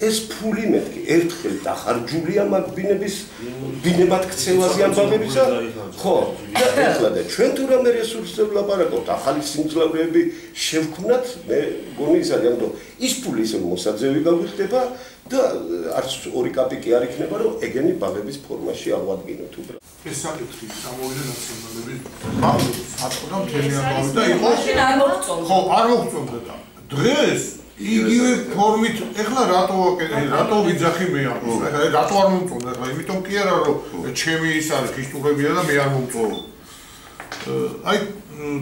ეს ფული მეთქი ერთხელ დახარჯულია მაგ ბინებად ქცევაზე ამბავებისა ხო და ეხლა და ჩვენ თუ რამე რესურსზე ვლაპარაკობთ ახალი სიმძლავრეები შევქმნათ მე გონი ის არის ამიტომ ის ფული ისე მოსაძევი გაგვიხდება და არც ორი კაპიკი არ იქნება რომ ეგენი ბაღების ფორმაში აღვადგინოთ უბრალოდ ეს საკითხი სამოვიდა ნაციონალების ბაღებს ატყდა მთელი ამბავი და იყო ხო არ მოგწონდა და დღეს იგივე ფორმით ეხლა რატო ვიძახი მე ამას ეხლა რატო არ მომწონდა ეხლა იმიტომ კი არა რომ ჩემი ის არის ქისტურებია და მე არ მომწონდა აი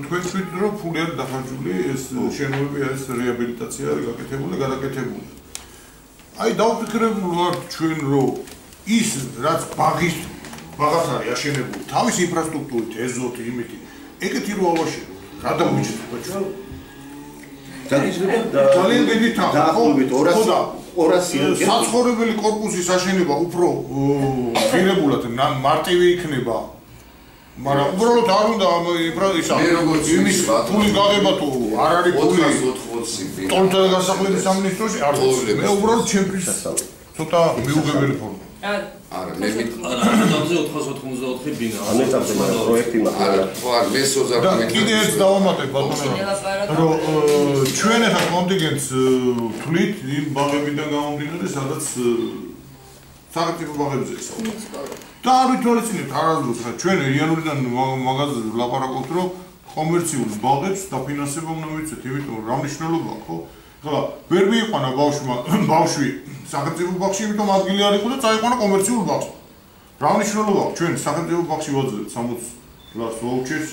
თქვენ თქვით რომ ფული არის დახარჯული ეს შენობები ეს რეაბილიტაცია არის გაკეთებული გადაკეთებული აი დავფიქრებული ვარ ჩვენ რომ ის რაც ბაღის ბაღას არის აშენებული თავის ინფრასტრუქტურით ეზოთ იმით ეგეთი რო ავაშენო რა დამიჭირდება ჩვენ ძალიან დიდი დაახლოებით 200 საცხოვრებელი კორპუსის აშენება უფრო ღირებულად მარტივი იქნება მაგრამ უბრალოდ არ უნდა იმის ფული გაღება თუ არ არის ფული 480 ტოლთა გასახლების სამინისტროში არ ვიცი მე უბრალოდ ჩემთვის ცოტა მიუღებელი ფორმა არა მე დამზე 484 ბინა ამეთამდე პროექტი მაგრამ ხო არ მე სოზარდა კიდე ერთ დავამატებ ბატონო რომ ჩვენ ახლა კონტინგენტს თვლით იმ ბაღებიდან გამომდინარე სადაც საკუთრივ ბაღებზე ისაუბრებთ და არ ვითვალისწინებთ არასდროს ხა ჩვენ იანვრიდან მაღაზიაზე ვლაპარაკობთ რომ კომერციულ ბაღებს დაფინანსება უნდა მივიცეთ იმიტომ რა მნიშვნელობა ხო ხა ვერ მიიყვანა ბავშვი სახელმწიფო ბაღში იმიტომ ადგილი არ იყო და წაიყვანა კომერციულ ბაღში რა მნიშვნელობა აქვს ჩვენ სახელმწიფო ბაღში ვაძლევთ 60 ლარს ვაუჩერს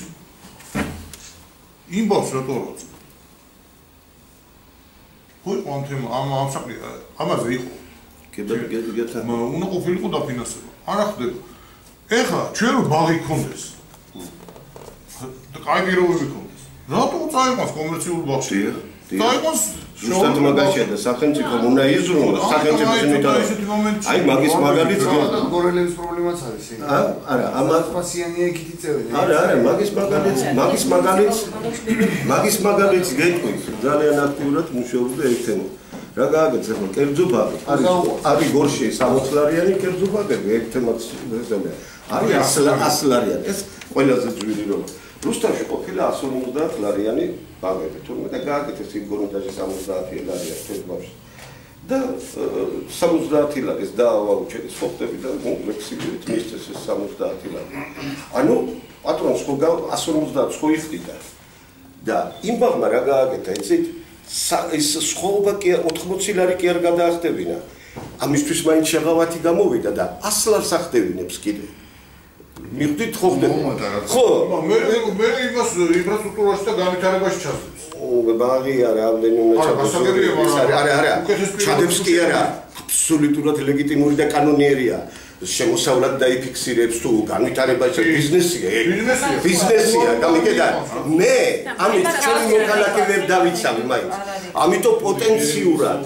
იმ ბაღს რატო არ ვაძლევთ ხო იყო ამ თემა ამ საქმე ამაზე იყო გეტა უნდა ყოფილიყო დაფინანსება არა ხდება ეხლა ჩვენ რო ბაღი გქონდეს და კაი პირობები გქონდეს რატო წაიყვანს კომერციულ ბაღში წაიყვანს ზუსტად მაგაშია და სახელმწიფო უნდა იზრუნოს სახელმწიფოს იმიტომ აი მაგის მაგალითს გორელების პრობლემაც არის არა ამას პასიანია იქით იწევენ არა მაგის მაგალითს გეტყვით ძალიან აქტიურად მუშაობს და ეხება რა გააკეთე ხო კერძო ბაღი არის გორში 60 ლარიანი კერძო ბაღები ერთ თემაც არის 100 ლარიანი ეს ყველაზე ძვირი რომ რუსთავში ყოფილა 150 ლარიანი ბაღები თუმცა და გააკეთეს იმ გორონდაში 70 ლარიანი ერთ ბაღში და 70 ლარის დაავაუჩეთ ხოხტები და კომპლექსივით მისცეს 70 ლარი ანუ პატრონს ხო 150 ხო იხდიდა და იმ ბაღმა რა გააკეთა იცით ის სხოობა კი 80 ლარი კი არ გადაახტებინა ამისთვის მაინც შეღავათი გამოვიდა და 100 ლარს ახტევინებს კიდე მიხდით ხო ხო მე იმას ინფრასტრუქტურაში და განვითარებაში ჩასდებს ბაღია რამდენიმე ჩადებს არა ჩადებს კი არა აბსოლუტურად ლეგიტიმური და კანონიერია შემოსავლად დაიფიქსირებს თუ განვითარებაში ბიზნესია გამიგედა მე ამით ჩვენი მოქალაქეებს დავიცავი მაინც ამიტომ პოტენციურად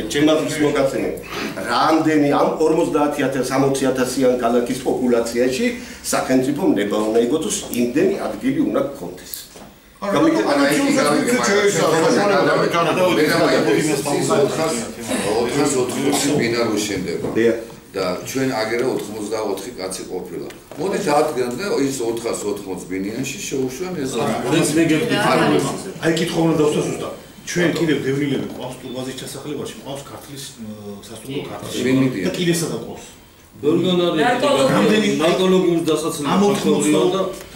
ჩემთვის მოგაცემე რამდენი ამ 50000-600000-იან ქალაქის პოპულაციაში სახელმწიფო ნება უნდა იგოთოს იმდენი ადგილი უნდა გქონდეს და ჩვენ აგერა 84 კაცი ყოფილა. მოდით ადგენთ და ის 480 ბინიანში შეუშვან ეს აი კითხვა უნდა დავსვას ზუსტად. ჩვენ კიდევ დევნილები ყავს ტურბაზის ჩასახლებაში, ყავს ქართლის სასტუმრო ქართლში. და კიდე სადა ყავს. რამდენი ნარკოლოგიურ დასაცლელად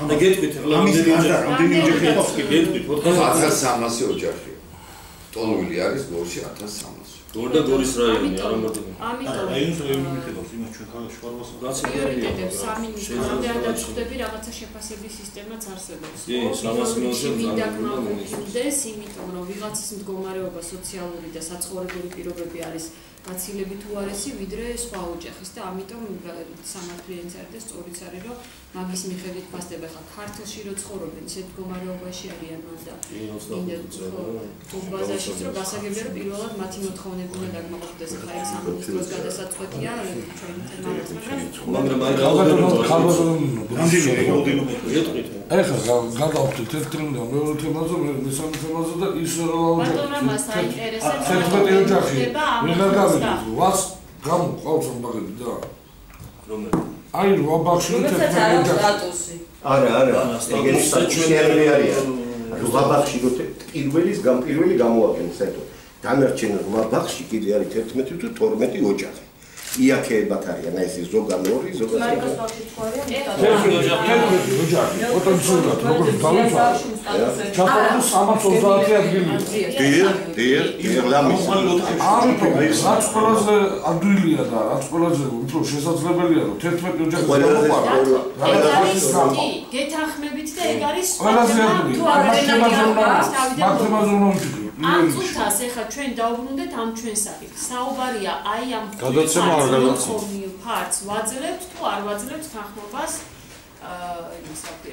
და გეტყვით რამდენი ოჯახი ყავს გეტყვით 1300 ოჯახი. ტოლვილი არის გორში 1300. გორდა გორის რაიონი არა მარტო. ამიტომ რაიონის რაიონი მიტევს იმას ჩვენ ხალხში ხარვას პრიორიტეტებს სამინისტრომდე ადაჭდები რაღაცა შეფასების სისტემაც არსებობს. იმიტომ რომ ვიღაცის მდგომარეობა სოციალური და საცხოვრებელი პირობები არის გაცილებით უარესი ვიდრე სხვა ოჯახის და ამიტომ სამართლიანიც არის და სწორიც არის რომ მაგის მიხედვით ფასდება ხა ქართლში რო ცხოვრობენ ისეთ მდგომარეობაში არიან მან და ბაზაშიც რომ გასაგებია რომ პირველად მათი მოთხოვნები უნდა დაგმოხდეს ხა ეს სამინისტროს გადასაწყვეტია ჩვენი თემაა მაგრამ ეხლა გადავხდით ერთ თემიდან მეორე თემაზე მესამე თემაზე და ის ბატონმა საინტერესებს ვას გამოყავს მაგები და აი ვაბახში სტატუსი არა ეგენი საჩვენებელი არიან ვაბახში პირველი გამოაგენ საერთოდ განარჩენ ვაბახში კიდე არის 11 თუ 12 ოჯახი იაკებათ არიან აი ეს ზოგან ორი ზოგან ოჯახი პოტენციალურად როგორც დავიწყო ჩაფარდა 330 ადგილი დიახ ლამის რაც ყველაზე ადვილია და რაც ყველაზე უფრო შესაძლებელია რომ 11 ოჯახი მოყვაროს გეთანხმებით და ეგ არის მათემაზე უნდა ვიფიქროთ ამ წუთას ეხლა ჩვენ დავუბრუნდეთ ამ ჩვენ საკითხს. საუბარია აი ამ ფარტს ვაძლევთ თუ არ ვაძლევთ თანხმობას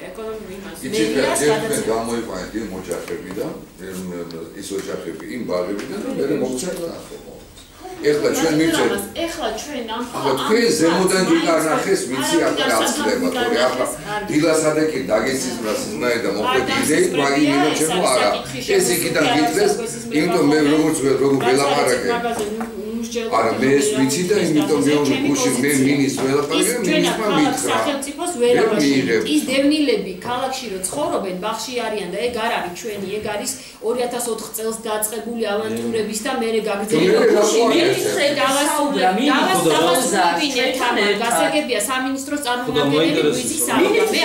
ეკონომიკური მასალას გადაცემა გამოიყვანეთ იმ ოჯახები და ის ოჯახები იმ ბაღებიდან და მე მოგცემ თანხმობა. ეხლა ჩვენ მივწერთ ეხლა ჩვენ ამ თქვენ ზემოდან გიკარნახეს ვიცი ახლა აცლება თორე ახლა დილასადაკი დაგეცის რასიზმაი და მოხდით იდეით მაგინი რომ ჩემო არა ეს იქიდან გიწეს იმიტომ მე როგორც ველაპარაკე არა მე ეს ვიცი და იმიტომ მე გუში მე მინის ველაპარაკე მინისმა მითხრა სახელმწიფოს ვერაფერში ის დევნილები ქალაქში რო ცხოვრობენ ბაღში არიან და ეგ არ არის ჩვენი ეგ არის 2004 წელს დაწყებული ავანტურების და მე გაგრძელებული გუში გასაგებია სამინისტროს წარმომადგენელი ვიზის საუბარი მე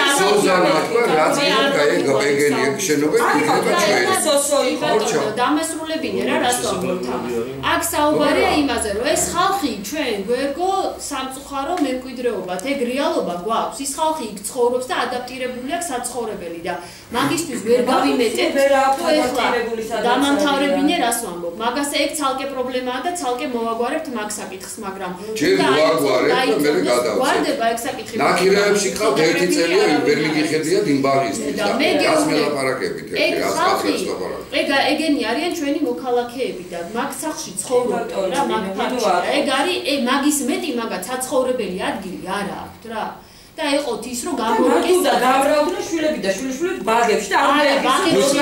დამასრულებინე რა რას ვამბობთ აქ საუბარია იმაზე რომ ეს ხალხი ჩვენ გვერგო სამწუხარო მემკვიდრეობათ ეგ რეალობა გვაქვს ის ხალხი იქ ცხოვრობს და ადაპტირებული აქვს საცხოვრებელი და მაგისთვის ვერ გავიმეტებ ეხლა დამამთავრებინე რას ვამბობ მაგასე ეგ ცალკე პრობლემაა და ცალკე მოვაგვარებთ მაგ საკითხს მაგრამ ვარდება ეგ საკითხი ნაკირეებში ყავთ ერთი წელია ვერ მიგიხედიათ იმ ბაღისთვის და გას მელაპარაკებით ეგენი არიან ჩვენი მოქალაქეები და მაგ სახლში ცხოვრობენ რა მაგ ფაქტია ეგ არის მაგის მეტი მაგაც საცხოვრებელი ადგილი არა აქვთ რა და ეყოთ ის რომ გამორგეს და გამრავლდნენ შვილები და შვილიშვილები ბაღებში და არა ბაღებში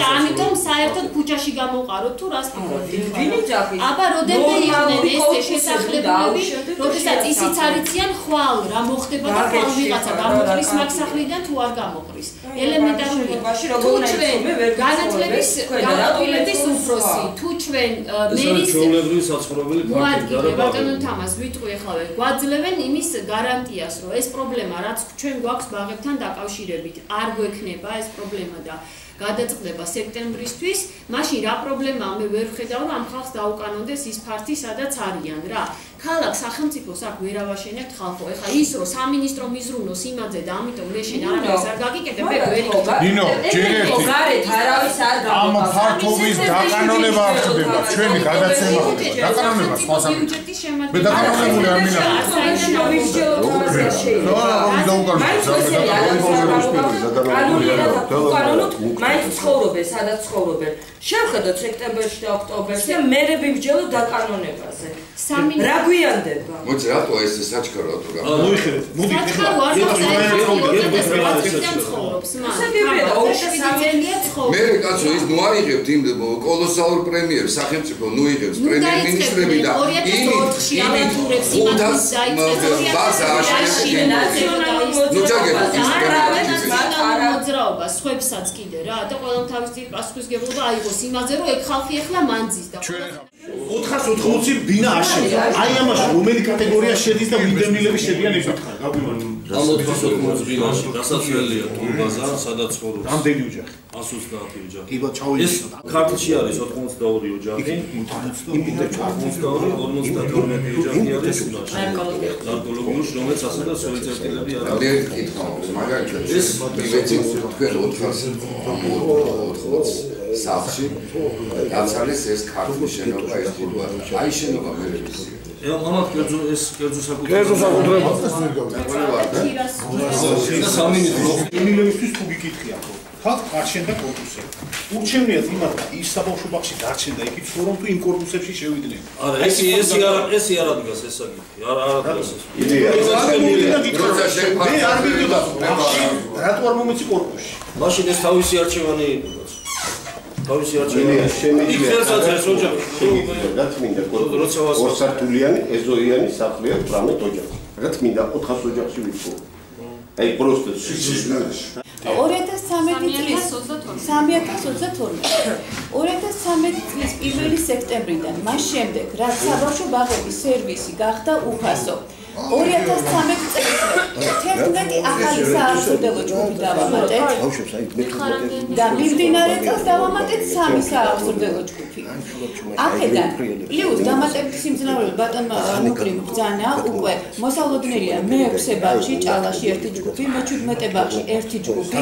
და ამიტომ საერთოდ ქუჩაში გამოვყაროთ თუ რას ფიქრობთ აბა როდემდე იყვნენ ეს შესახლებები როდესაც ისიც არიციან ხვალ რა მოხდება და ხვალ ვიღაცა გამოყრის მაგ სახლიდან თუ არ გამოყრის ელემენტარული თუ ჩვენ განათლების უფროსი თუ ჩვენ მერის ჩვეულებრივი საცხოვრებელი ფაქტია ბატონო თამას ვიტყვი ეხლა გვაძლევენ იმის გარანტიას რომ ეს პრობლემა რაც ჩვენ გვაქვს ბაღებთან დაკავშირებით არ გვექნება ეს პრობლემა და გადაწყდება სექტემბრისთვის მაშინ რა პრობლემაა მე ვერ ვხედავ რომ ამ ხალხს დაუკანონდეს ის ფართი სადაც არიან რა ქალაქ სახელმწიფოს აქ ვერ ავაშენებთ ხალხო ეხლა ის რომ სამინისტრო მიზრუნოს იმაზე და ამიტომ მე შენ არაფერს არ გაგიკეთებ მე ვერ იქნება ნინო ჯერეთი გარეთ არავის არ ამ ფართობის დაკანონება არ ხდება ჩვენი გადაცემა დაკანონება სხვა ბიუჯეტის შემადგენლობა მე დაკანონებული არ მინახავს მაინც ცხოვრობენ, სადაც ცხოვრობენ. შევხედოთ სექტემბერში და ოქტომბერში და მერე ვიმსჯელოთ დაკანონებაზე. რა გვიანდება? მოიცა რატო ეს საჩქარო თუ გა? მოიხედეთ. მოდი მე კაცო ის ნუ აიღებთ იმ კოლოსალურ პრემიერს სახელმწიფო ნუ იღებს პრემიერ-მინისტრები და მოძრაობა სხვებსაც კიდე რა და ყველამ თავისი პასუხისგებლობა აიღოს იმაზე რომ ეგ ხალხი ახლა მანძის და 480 ბინა აშენდა. აი ამაში რომელი კატეგორია შედის და ვიდევნილები შედიან ეს ვითხარ. გაგვიმართ. ამ 480 ბინაში გასასვლელია ტურბაზა, სადაც ცხოვრობს. რამდენი ოჯახი? 130 ოჯახი. კი ბა ჩავიდი. ეს ქართლში არის 82 ოჯახი. იმით 42 ოჯახი არის სულაში. ნარკოლოგიაში, რომელიც ასე და სოლის წერტილები არის. მე კითხავს, მაგალითად ეს მივეცით თქვენ 480 სახლში დაცალეს ეს ქართლის შენობა ეს ხიდვარი. აი შენობა მე ვიცი. ამათ კერძო საკუთრება. მინიმუმისთვის თუ გიკითხია ხო? ხალხ გარჩენდა კორპუსზე. ურჩევნიათ იმათ ის საბავშვო ბაღში დარჩენდა იქით ხო რომ თუ იმ კორპუსებში შევიდნენ. არა ეს არ ადგას ეს საკითხი. არ ადგას ეს. რატო არ მომეცი კორპუსში? მაშინ ეს თავისი არჩევანი იყო. თავისი არჩევანი. რა თმინდა ორსართულიანი ეზოიანი სახლია 18 ოჯახი. რა თმინდა 400 ოჯახში ვიყო. აი პროსტო 2013 წლის 1 სექტემბრიდან მას შემდეგ რაც საბავშვო ბაღების სერვისი გახდა უფასო 2013 წელს 11 ახალი საავსრდელო ჯგუფი დავამატეთ და მიმდინარე წელს დავამატეთ 3 საავსრდელო ჯგუფი. აქედან პლუს დამატებითი სიმძლავრე ბატონმა ნუკრიმ ბრძანა უკვე მოსალოდნელია მე-6 ბაღში ჭალაში 1 ჯგუფი, მე-17 ბაღში 1 ჯგუფი.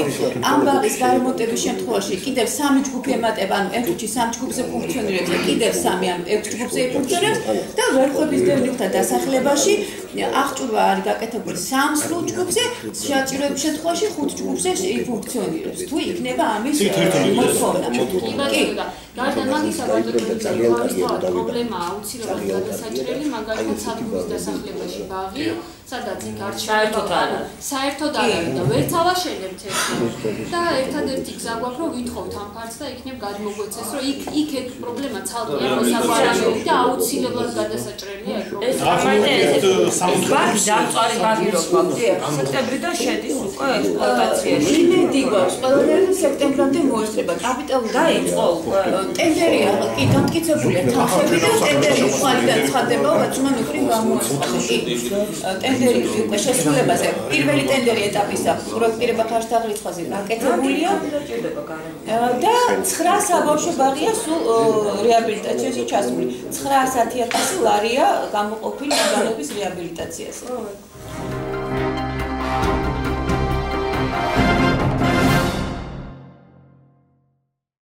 ამ ბაღის გარემონტების შემთხვევაში კიდევ 3 ჯგუფი ემატება, ანუ ერთ-ერთი 3 ჯგუფზე ფუნქციონირებს და კიდევ 3 ამ 1 ჯგუფზე ფუნქციონირებს და ვერხვების დევნილთა დასახლებაში აღჭურვა არის გაკეთებული 3 სრულ ჯგუფზე, შეაჭიროების შემთხვევაში 5 ჯგუფზე ფუნქციონირებს. თუ იქნება ამის მოთხოვნა. გარდა მაგისა ბატონო პრობლემა აუცილებლად გადასაჭრელი, მაგალითად სადგურის დასახლებაში ბაღი, სადაც იქ საერთოდ არ არის და ვერ თავაშენებთ ერთი და ერთადერთი გზა გვაქვს რომ ვითხოვთ ამ ფართს და იქნებ გადმოგვეცეს რომ იქ ეგ პრობლემა ცალკეა მოსაგვარებელი და აუცილებლად გადასაჭრელია ეგ პრობლემა. ბაღი დამწარი ბაღი რო გვაქვს სექტემბრიდან შედის უკვე ექსპლუატაციაში. იმედი გვაქვს ყველანაირად სექტემბრამდე მოესწრება კაპიტალური დაიწყო ტენდერია კი დამტკიცებულია თანხები და ტენდერი ხვალიდან ცხადდება ბატონო ნუკრი გამოაცხადა ტენდერი უკვე შესრულებაზე პირველი ტენდერი ეტაპისა პროექტირება ფარშტაღრიცხვაზე გაკეთებულია და 9 საბავშვო ბაღია სულ რეაბილიტაციაში ჩასული 910,000 ლარია გამოყოფილი ბაღების რეაბილიტაციაზე.